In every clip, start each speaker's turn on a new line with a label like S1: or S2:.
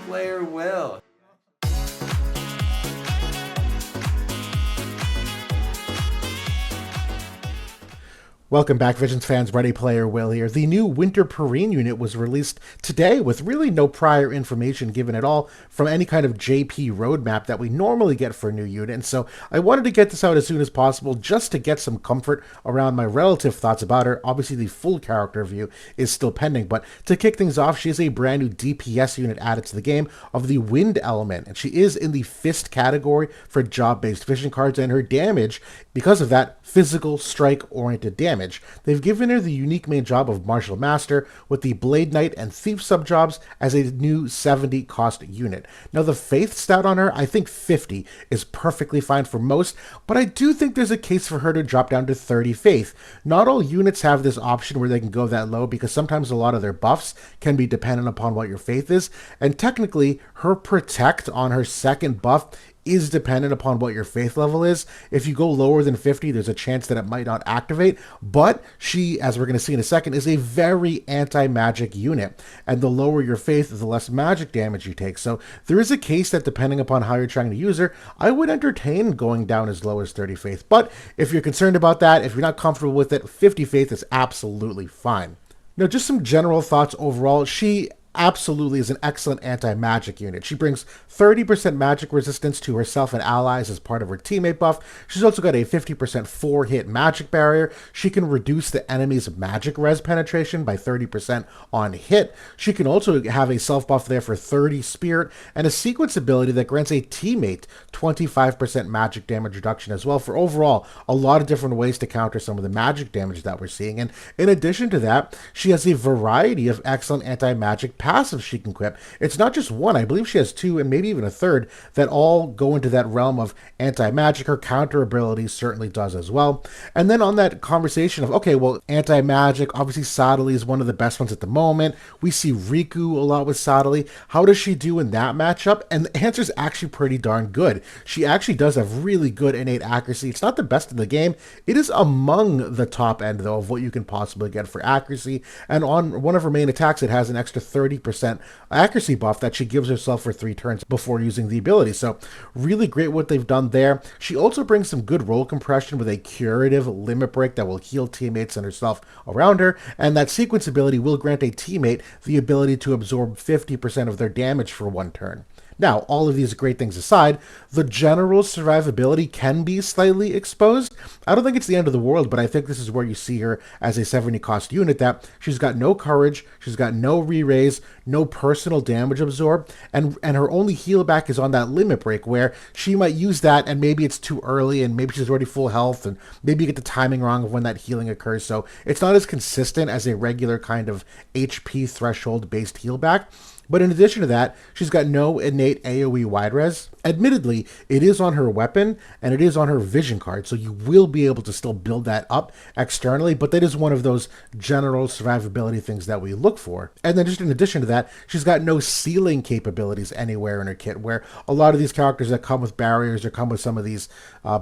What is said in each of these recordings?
S1: player Will.
S2: Welcome back, Visions fans. Ready Player Will here. The new Winter Perrene unit was released today with really no prior information given at all from any kind of JP roadmap that we normally get for a new unit. And so I wanted to get this out as soon as possible just to get some comfort around my relative thoughts about her. Obviously, the full character review is still pending, but to kick things off, she is a brand new DPS unit added to the game of the Wind element, and she is in the Fist category for job-based vision cards, and her damage, because of that, physical strike-oriented damage. They've given her the unique main job of Martial Master with the Blade Knight and Thief subjobs as a new 70 cost unit. Now the Faith stat on her, I think 50 is perfectly fine for most, but I do think there's a case for her to drop down to 30 Faith. Not all units have this option where they can go that low because sometimes a lot of their buffs can be dependent upon what your Faith is, and technically her Protect on her second buff is dependent upon what your Faith level is. If you go lower than 50, there's a chance that it might not activate, but she, as we're going to see in a second, is a very anti-magic unit, and the lower your Faith, the less magic damage you take. So there is a case that depending upon how you're trying to use her, I would entertain going down as low as 30 Faith, but if you're concerned about that, if you're not comfortable with it, 50 Faith is absolutely fine. Now, just some general thoughts overall. She absolutely is an excellent anti-magic unit. She brings 30% magic resistance to herself and allies as part of her teammate buff. She's also got a 50% 4-hit magic barrier. She can reduce the enemy's magic res penetration by 30% on hit. She can also have a self buff there for 30 spirit and a sequence ability that grants a teammate 25% magic damage reduction as well, for overall a lot of different ways to counter some of the magic damage that we're seeing. And in addition to that, she has a variety of excellent anti-magic passives she can equip. It's not just one. I believe she has two and maybe even a third that all go into that realm of anti-magic. Her counter ability certainly does as well. And then on that conversation of, okay, well, anti-magic, obviously Sadali is one of the best ones at the moment. We see Riku a lot with Sadali. How does she do in that matchup? And the answer is actually pretty darn good. She actually does have really good innate accuracy. It's not the best in the game. It is among the top end, though, of what you can possibly get for accuracy. And on one of her main attacks, it has an extra 30% accuracy buff that she gives herself for 3 turns before using the ability. So really great what they've done there. She also brings some good roll compression with a curative limit break that will heal teammates and herself around her, and that sequence ability will grant a teammate the ability to absorb 50% of their damage for 1 turn. Now, all of these great things aside, the general survivability can be slightly exposed. I don't think it's the end of the world, but I think this is where you see her as a 70 cost unit, that she's got no courage, she's got no re-raise, no personal damage absorb, and her only heal back is on that limit break where she might use that and maybe it's too early and maybe she's already full health and maybe you get the timing wrong of when that healing occurs. So it's not as consistent as a regular kind of HP threshold based heal back. But in addition to that, she's got no innate AoE wide res. Admittedly, it is on her weapon and it is on her vision card, so you will be able to still build that up externally, but that is one of those general survivability things that we look for. And then just in addition to that, she's got no sealing capabilities anywhere in her kit, where a lot of these characters that come with barriers or come with some of these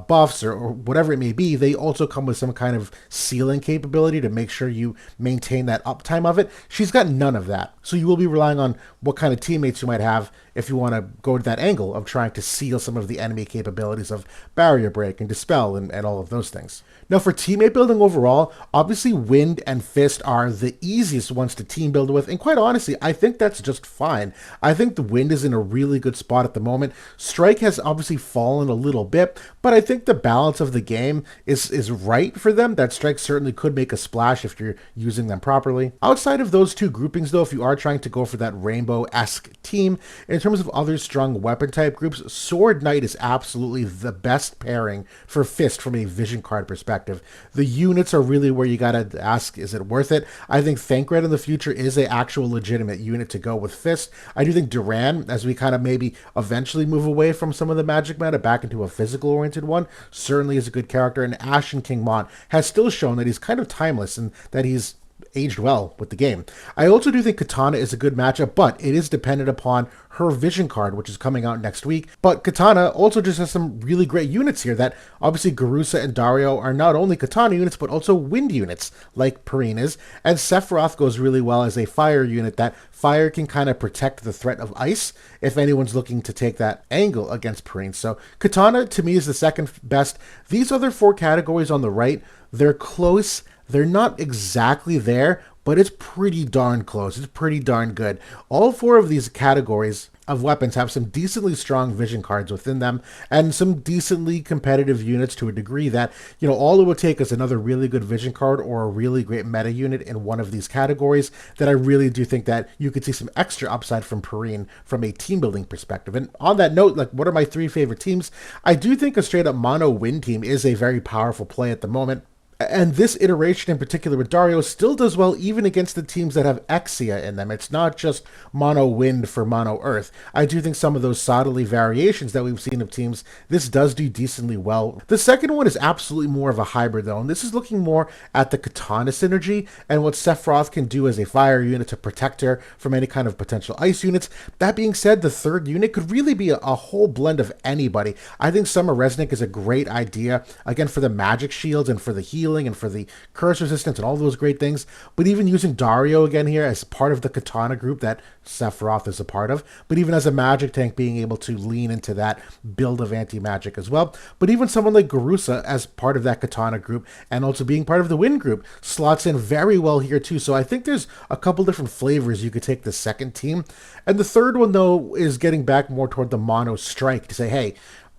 S2: buffs or whatever it may be, they also come with some kind of sealing capability to make sure you maintain that uptime of it. She's got none of that. So you will be relying on what kind of teammates you might have if you want to go to that angle of trying to seal some of the enemy capabilities of barrier break and dispel and all of those things. Now for teammate building overall, obviously Wind and Fist are the easiest ones to team build with, and quite honestly, I think that's just fine. I think the Wind is in a really good spot at the moment. Strike has obviously fallen a little bit, but I think the balance of the game is right for them. That Strike certainly could make a splash if you're using them properly. Outside of those two groupings though, if you are trying to go for that rainbow-esque team, in terms of other strong weapon type groups, Sword Knight is absolutely the best pairing for Fist from a vision card perspective. The units are really where you gotta ask, is it worth it? I think Thancred in the future is a actual legitimate unit to go with Fist. I do think Duran, as we kind of maybe eventually move away from some of the magic meta back into a physical oriented one, certainly is a good character. And Ashen King Mon has still shown that he's kind of timeless and that he's aged well with the game. I also do think Katana is a good matchup, but it is dependent upon her vision card, which is coming out next week. But Katana also just has some really great units here that obviously Garusa and Dario are not only Katana units, but also wind units like Perrene is. And Sephiroth goes really well as a fire unit that fire can kind of protect the threat of ice if anyone's looking to take that angle against Perrene. So Katana to me is the second best. These other four categories on the right, they're close. They're not exactly there, but it's pretty darn close. It's pretty darn good. All four of these categories of weapons have some decently strong vision cards within them and some decently competitive units to a degree that, all it would take is another really good vision card or a really great meta unit in one of these categories that I really do think that you could see some extra upside from Perrene from a team building perspective. And on that note, like, what are my three favorite teams? I do think a straight up mono win team is a very powerful play at the moment. And this iteration in particular with Dario still does well even against the teams that have Exia in them. It's not just mono wind for mono earth. I do think some of those subtly variations that we've seen of teams, this does do decently well. The second one is absolutely more of a hybrid though, and this is looking more at the Katana synergy and what Sephiroth can do as a fire unit to protect her from any kind of potential ice units. That being said, the third unit could really be a whole blend of anybody. I think Summer Resnick is a great idea, again, for the magic shields and for the healing and for the curse resistance and all those great things. But even using Dario again here as part of the Katana group that Sephiroth is a part of, but even as a magic tank being able to lean into that build of anti-magic as well. But even someone like Garusa as part of that Katana group and also being part of the Wind group slots in very well here too. So I think there's a couple different flavors you could take the second team. And the third one though is getting back more toward the mono strike to say, hey,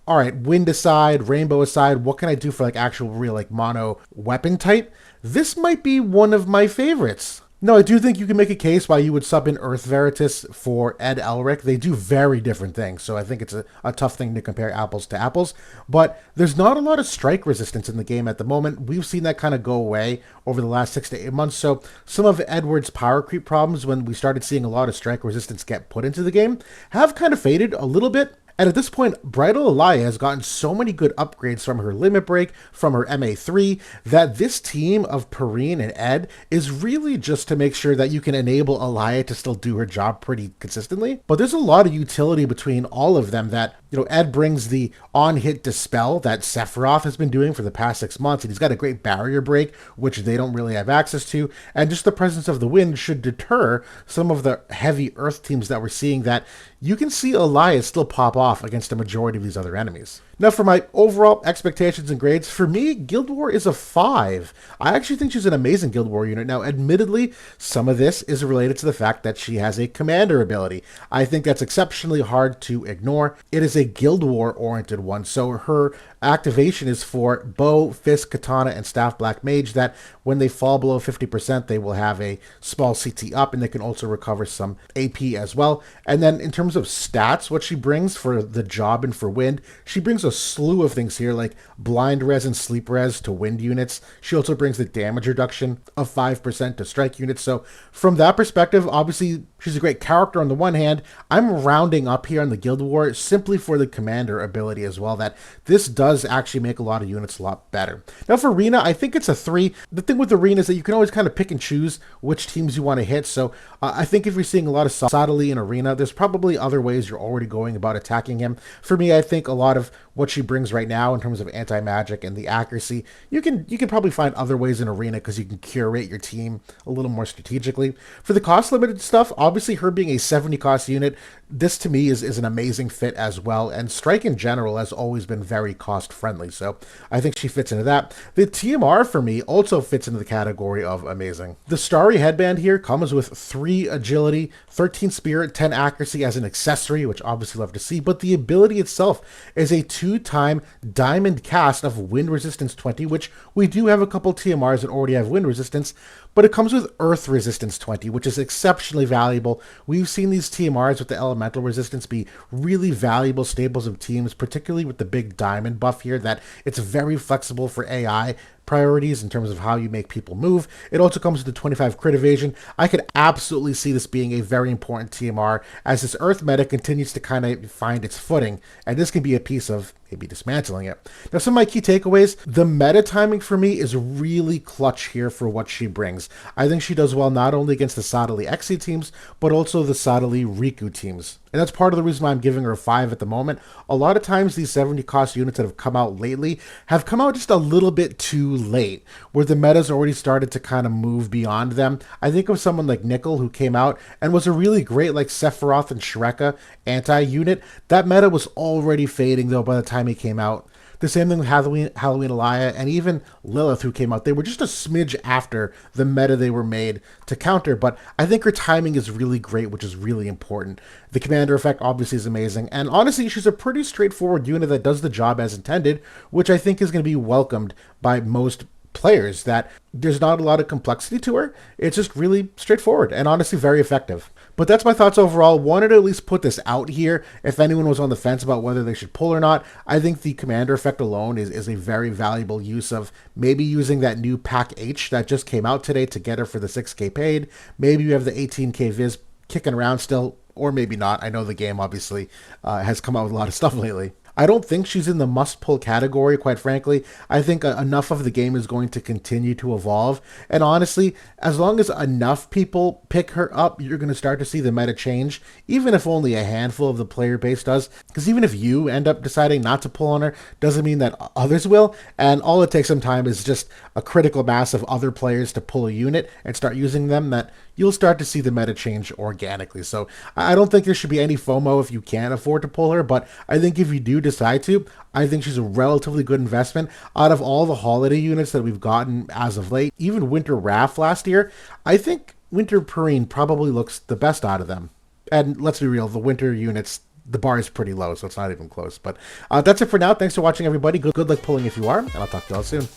S2: all right, wind aside, rainbow aside, what can I do for like actual real like mono weapon type? This might be one of my favorites. No, I do think you can make a case why you would sub in Earth Veritas for Ed Elric. They do very different things, so I think it's a tough thing to compare apples to apples. But there's not a lot of strike resistance in the game at the moment. We've seen that kind of go away over the last 6 to 8 months. So some of Edward's power creep problems when we started seeing a lot of strike resistance get put into the game have kind of faded a little bit. And at this point, Bridal Elia has gotten so many good upgrades from her Limit Break, from her MA3, that this team of Perrene and Ed is really just to make sure that you can enable Elia to still do her job pretty consistently. But there's a lot of utility between all of them that, Ed brings the on-hit dispel that Sephiroth has been doing for the past 6 months, and he's got a great barrier break, which they don't really have access to, and just the presence of the wind should deter some of the heavy earth teams that we're seeing that you can see Elias still pop off against a majority of these other enemies. Now, for my overall expectations and grades, for me, Guild War is a 5. I actually think she's an amazing Guild War unit. Now, admittedly, some of this is related to the fact that she has a commander ability. I think that's exceptionally hard to ignore. It is a Guild War-oriented one, so her activation is for bow, fist, katana, and staff black mage that when they fall below 50%, they will have a small CT up, and they can also recover some AP as well. And then in terms of stats, what she brings for the job and for wind, she brings a slew of things here like blind res and sleep res to wind units. She also brings the damage reduction of 5% to strike units. So from that perspective, obviously she's a great character on the one hand. I'm rounding up here on the Guild War simply for the commander ability as well, that this does actually make a lot of units a lot better. Now for Arena, I think it's a 3. The thing with Arena is that you can always kind of pick and choose which teams you want to hit. So I think if you're seeing a lot of Sadali in Arena, there's probably other ways you're already going about attacking him. For me, I think a lot of what she brings right now in terms of anti-magic and the accuracy, you can probably find other ways in Arena because you can curate your team a little more strategically. For the cost limited stuff, obviously her being a 70 cost unit, this to me is an amazing fit as well, and Strike in general has always been very cost friendly, so I think she fits into that. The TMR for me also fits into the category of amazing. The Starry headband here comes with 3 agility, 13 spirit, 10 accuracy as an accessory, which obviously love to see, but the ability itself is a 2-time diamond cast of wind resistance 20, which we do have a couple TMRs that already have wind resistance, but it comes with earth resistance 20, which is exceptionally valuable. We've seen these TMRs with the elemental resistance be really valuable staples of teams, particularly with the big diamond buff here, that it's very flexible for AI. priorities in terms of how you make people move. It also comes with the 25 crit evasion. I could absolutely see this being a very important TMR as this Earth meta continues to kind of find its footing, and this can be a piece of maybe dismantling it. Now, some of my key takeaways, the meta timing for me is really clutch here for what she brings. I think she does well not only against the Sadali Xe teams, but also the Sadali Riku teams. And that's part of the reason why I'm giving her a 5 at the moment. A lot of times these 70 cost units that have come out lately have come out just a little bit too late, where the meta's already started to kind of move beyond them. I think of someone like Nickel who came out and was a really great like Sephiroth and Shreka anti-unit. That meta was already fading though by the time he came out. The same thing with Halloween Alaya, and even Lilith, who came out. They were just a smidge after the meta they were made to counter, but I think her timing is really great, which is really important. The commander effect obviously is amazing, and honestly, she's a pretty straightforward unit that does the job as intended, which I think is going to be welcomed by most players, that there's not a lot of complexity to her. It's just really straightforward and honestly very effective. But that's my thoughts overall. Wanted to at least put this out here if anyone was on the fence about whether they should pull or not. I think the commander effect alone is a very valuable use of maybe using that new Pack H that just came out today to get her for the 6k paid. Maybe you have the 18k Viz kicking around still, or maybe not. I know the game obviously has come out with a lot of stuff lately. I don't think she's in the must-pull category, quite frankly. I think enough of the game is going to continue to evolve. And honestly, as long as enough people pick her up, you're going to start to see the meta change, even if only a handful of the player base does. Because even if you end up deciding not to pull on her, doesn't mean that others will. And all it takes some time is just a critical mass of other players to pull a unit and start using them, that you'll start to see the meta change organically. So I don't think there should be any FOMO if you can't afford to pull her, but I think if you do decide to, I think she's a relatively good investment. Out of all the holiday units that we've gotten as of late, even Winter Wrath last year, I think Winter Perrene probably looks the best out of them. And let's be real, the winter units, the bar is pretty low, so it's not even close. But that's it for now. Thanks for watching, everybody. Good luck pulling if you are, and I'll talk to you all soon.